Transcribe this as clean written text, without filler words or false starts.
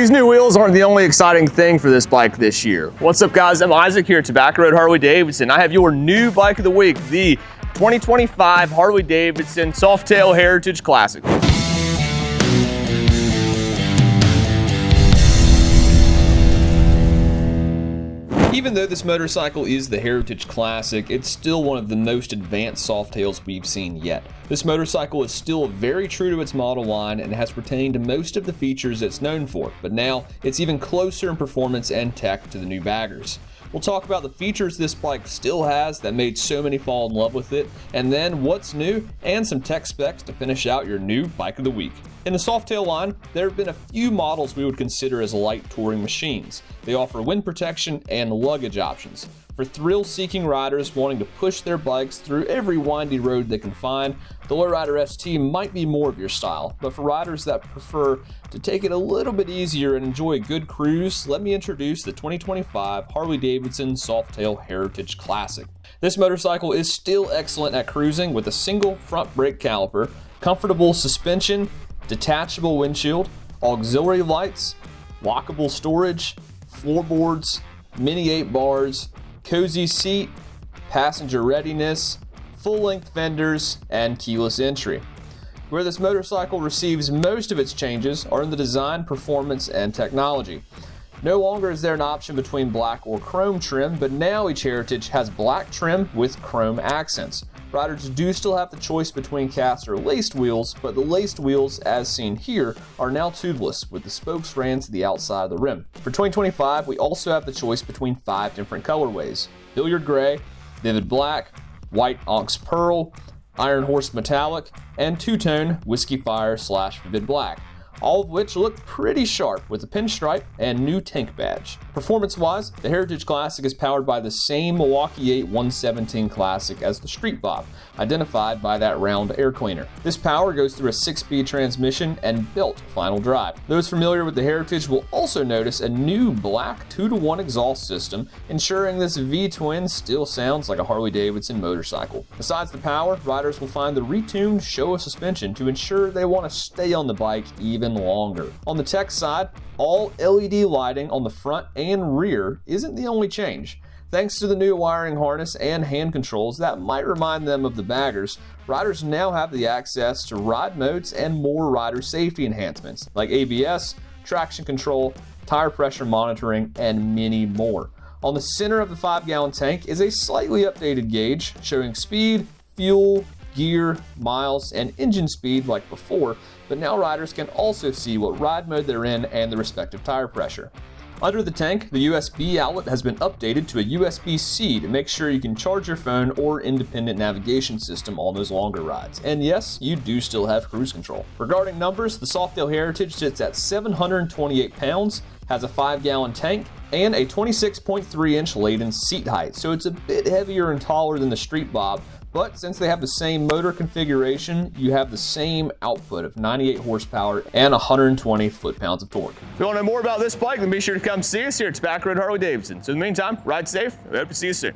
These new wheels aren't the only exciting thing for this bike this year. What's up, guys? I'm Isaac here at Tobacco Road Harley-Davidson. I have your new bike of the week, the 2025 Harley-Davidson Softail Heritage Classic. Even though this motorcycle is the Heritage Classic, it's still one of the most advanced Softails we've seen yet. This motorcycle is still very true to its model line and has retained most of the features it's known for, but now it's even closer in performance and tech to the new baggers. We'll talk about the features this bike still has that made so many fall in love with it, and then what's new and some tech specs to finish out your new bike of the week. In the Softail line, there have been a few models we would consider as light touring machines. They offer wind protection and luggage options. For thrill-seeking riders wanting to push their bikes through every windy road they can find, the Lowrider ST might be more of your style. But for riders that prefer to take it a little bit easier and enjoy a good cruise, let me introduce the 2025 Harley-Davidson Softail Heritage Classic. This motorcycle is still excellent at cruising with a single front brake caliper, comfortable suspension, detachable windshield, auxiliary lights, lockable storage, floorboards, mini 8 bars, cozy seat, passenger readiness, full-length fenders, and keyless entry. Where this motorcycle receives most of its changes are in the design, performance, and technology. No longer is there an option between black or chrome trim, but now each Heritage has black trim with chrome accents. Riders do still have the choice between cast or laced wheels, but the laced wheels, as seen here, are now tubeless, with the spokes ran to the outside of the rim. For 2025, we also have the choice between 5 different colorways: billiard gray, vivid black, white onyx pearl, iron horse metallic, and two-tone whiskey fire / vivid black, all of which look pretty sharp with a pinstripe and new tank badge. Performance-wise, the Heritage Classic is powered by the same Milwaukee 8 117 Classic as the Street Bob, identified by that round air cleaner. This power goes through a 6-speed transmission and built final drive. Those familiar with the Heritage will also notice a new black 2-to-1 exhaust system, ensuring this V-twin still sounds like a Harley-Davidson motorcycle. Besides the power, riders will find the retuned Showa suspension to ensure they want to stay on the bike even longer. On the tech side, all LED lighting on the front and rear isn't the only change. Thanks to the new wiring harness and hand controls that might remind them of the baggers, riders now have the access to ride modes and more rider safety enhancements like ABS, traction control, tire pressure monitoring, and many more. On the center of the 5-gallon tank is a slightly updated gauge showing speed, fuel, gear, miles, and engine speed like before, but now riders can also see what ride mode they're in and the respective tire pressure. Under the tank, the USB outlet has been updated to a USB-C to make sure you can charge your phone or independent navigation system on those longer rides. And yes, you do still have cruise control. Regarding numbers, the Softail Heritage sits at 728 pounds, has a 5-gallon tank, and a 26.3-inch laden seat height, so it's a bit heavier and taller than the Street Bob. But since they have the same motor configuration, you have the same output of 98 horsepower and 120 foot-pounds of torque. If you want to know more about this bike, then be sure to come see us here at Tobacco Road Harley-Davidson. So in the meantime, ride safe. We hope to see you soon.